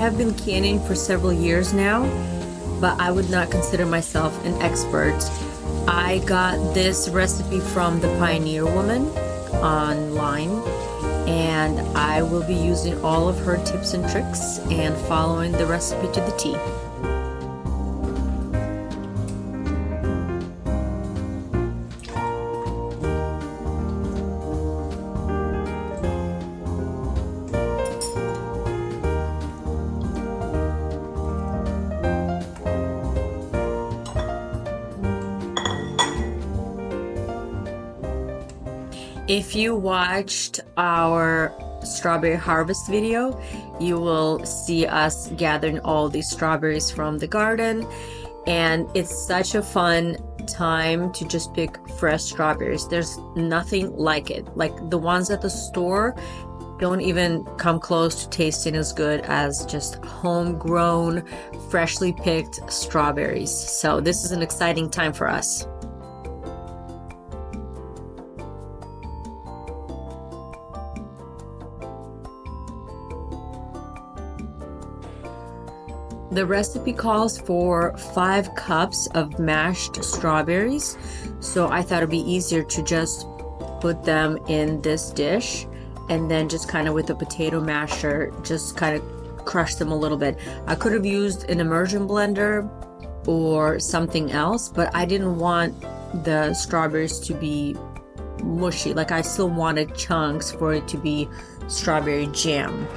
have been canning for several years now, but I would not consider myself an expert. I got this recipe from the Pioneer Woman online, and I will be using all of her tips and tricks and following the recipe to the T. If you watched our strawberry harvest video, you will see us gathering all these strawberries from the garden, and it's such a fun time to just pick fresh strawberries. There's nothing like it. Like the ones at the store don't even come close to tasting as good as just homegrown, freshly picked strawberries. So this is an exciting time for us. The recipe calls for 5 cups of mashed strawberries, so I thought it'd be easier to just put them in this dish and then just kind of with a potato masher, just kind of crush them a little bit. I could have used an immersion blender or something else, but I didn't want the strawberries to be mushy. Like I still wanted chunks for it to be strawberry jam.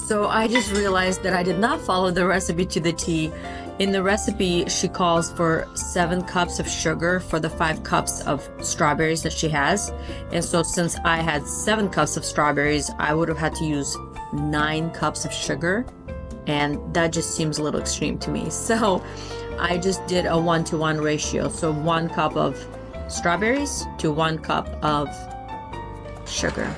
So I just realized that I did not follow the recipe to the T. In the recipe, she calls for 7 cups of sugar for the 5 cups of strawberries that she has. And so since I had 7 cups of strawberries, I would have had to use 9 cups of sugar. And that just seems a little extreme to me. So I just did a 1-to-1 ratio. So 1 cup of strawberries to 1 cup of sugar.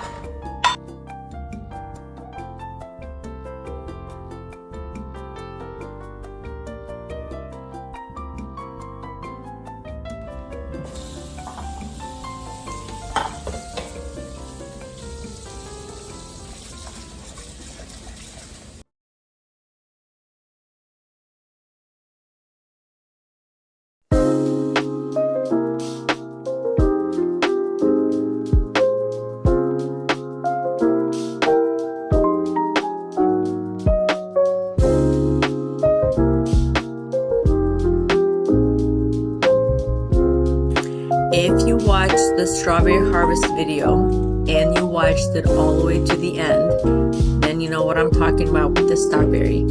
If you watched the strawberry harvest video and you watched it all the way to the end, then you know what I'm talking about with the strawberry.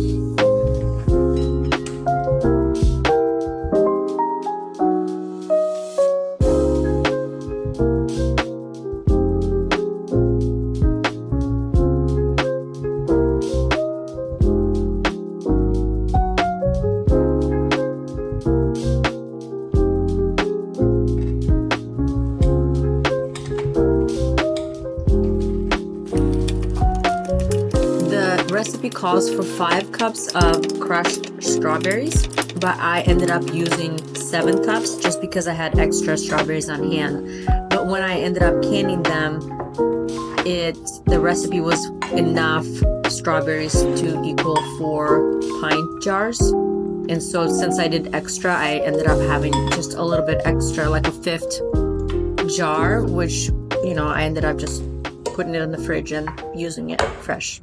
Recipe calls for 5 cups of crushed strawberries, but I ended up using 7 cups just because I had extra strawberries on hand. But when I ended up canning them, the recipe was enough strawberries to equal 4 pint jars. And so since I did extra, I ended up having just a little bit extra, like a 5th jar, which, I ended up just putting it in the fridge and using it fresh.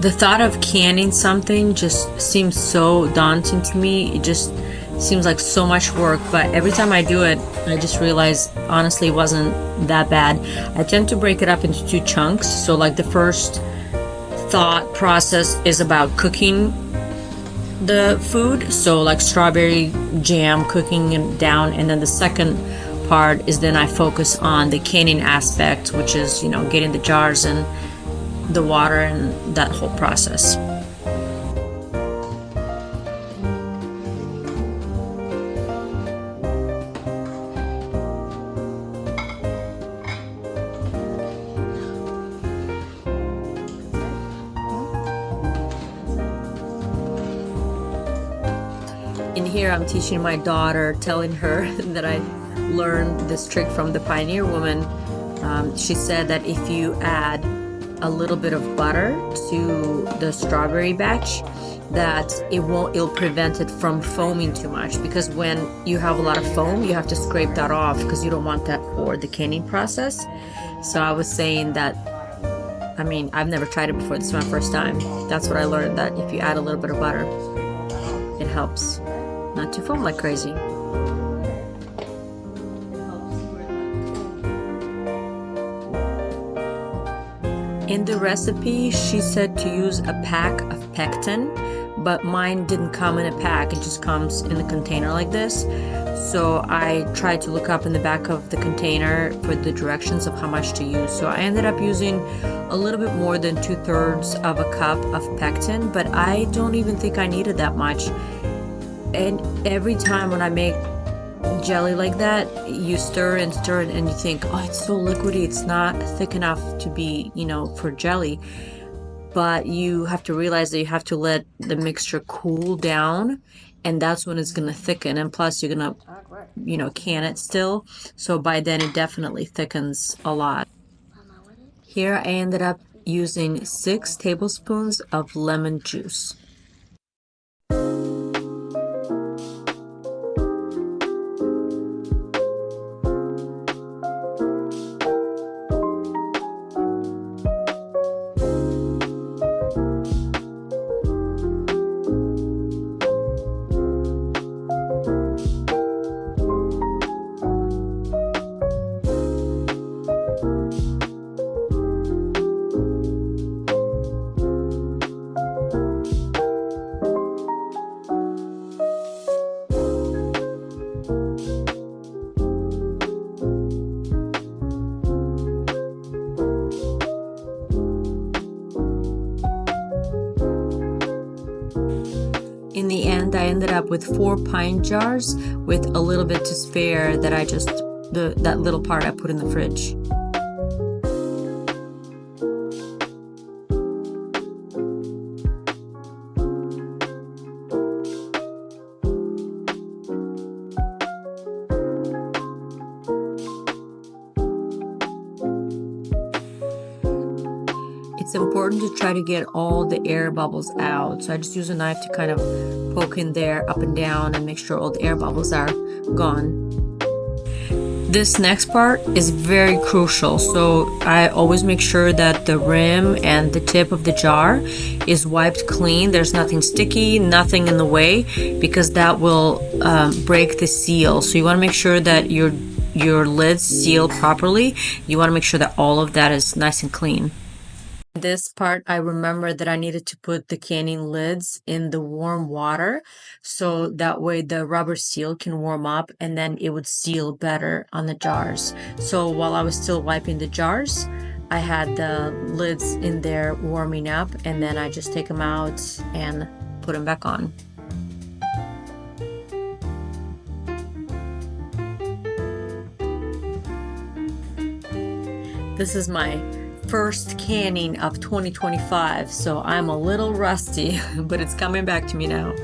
The thought of canning something just seems so daunting to me. It just seems like so much work, but every time I do it, I just realize honestly it wasn't that bad. I tend to break it up into 2 chunks. So like the first thought process is about cooking the food, so like strawberry jam, cooking it down, and then the second part is then I focus on the canning aspect, which is getting the jars and the water and that whole process. In here, I'm teaching my daughter, telling her that I learned this trick from the pioneer woman. She said that if you add a little bit of butter to the strawberry batch, that it'll prevent it from foaming too much, because when you have a lot of foam, you have to scrape that off because you don't want that for the canning process. So I was saying that, I mean, I've never tried it before. This is my first time. That's what I learned, that if you add a little bit of butter, it helps not to foam like crazy. In the recipe, she said to use a pack of pectin, but mine didn't come in a pack. It just comes in a container like this. So I tried to look up in the back of the container for the directions of how much to use. So I ended up using a little bit more than 2/3 of a cup of pectin, but I don't even think I needed that much. And every time when I make jelly like that, you stir and stir it, and you think, oh, it's so liquidy, it's not thick enough to be, for jelly. But you have to realize that you have to let the mixture cool down, and that's when it's going to thicken. And plus you're going to can it still, so by then it definitely thickens a lot. Here I ended up using 6 tablespoons of lemon juice. In the end, I ended up with 4 pint jars with a little bit to spare that that little part I put in the fridge. It's important to try to get all the air bubbles out. So I just use a knife to kind of poke in there up and down and make sure all the air bubbles are gone. This next part is very crucial. So I always make sure that the rim and the tip of the jar is wiped clean. There's nothing sticky, nothing in the way, because that will break the seal. So you want to make sure that your lids seal properly. You want to make sure that all of that is nice and clean. This part, I remember that I needed to put the canning lids in the warm water, so that way the rubber seal can warm up and then it would seal better on the jars. So while I was still wiping the jars, I had the lids in there warming up, and then I just take them out and put them back on. This is my first canning of 2025, so I'm a little rusty, but it's coming back to me now.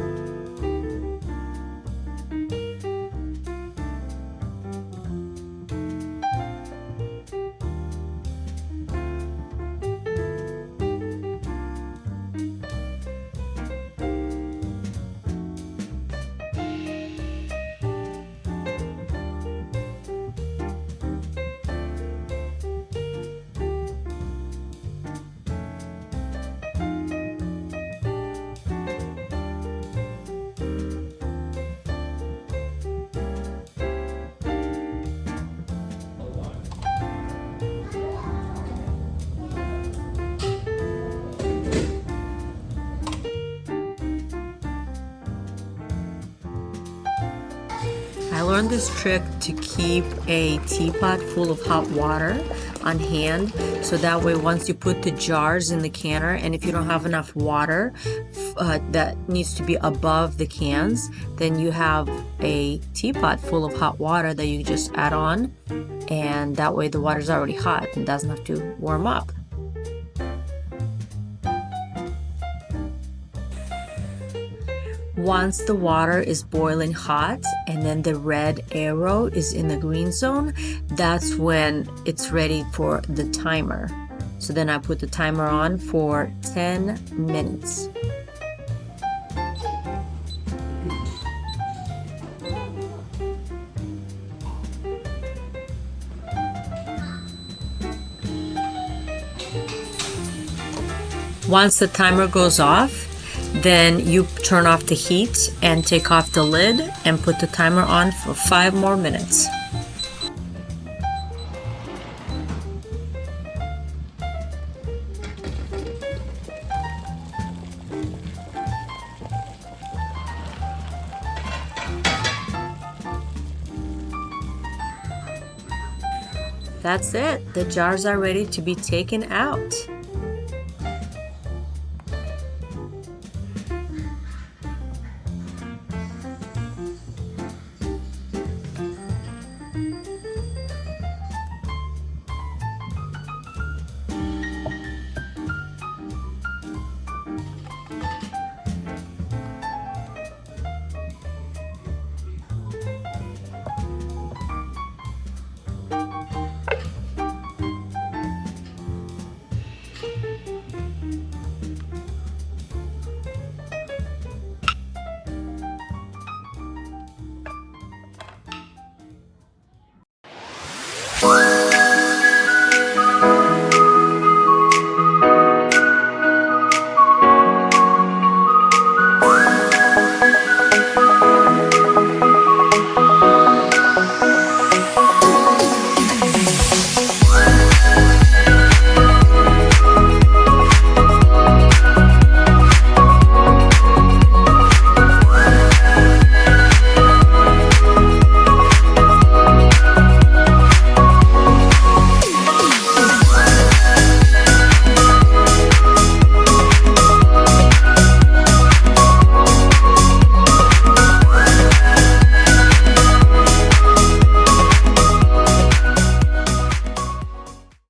I learned this trick to keep a teapot full of hot water on hand, so that way once you put the jars in the canner, and if you don't have enough water that needs to be above the cans, then you have a teapot full of hot water that you just add on, and that way the water's already hot and doesn't have to warm up. Once the water is boiling hot and then the red arrow is in the green zone, that's when it's ready for the timer. So then I put the timer on for 10 minutes. Once the timer goes off, then you turn off the heat and take off the lid and put the timer on for 5 more minutes. That's it. The jars are ready to be taken out.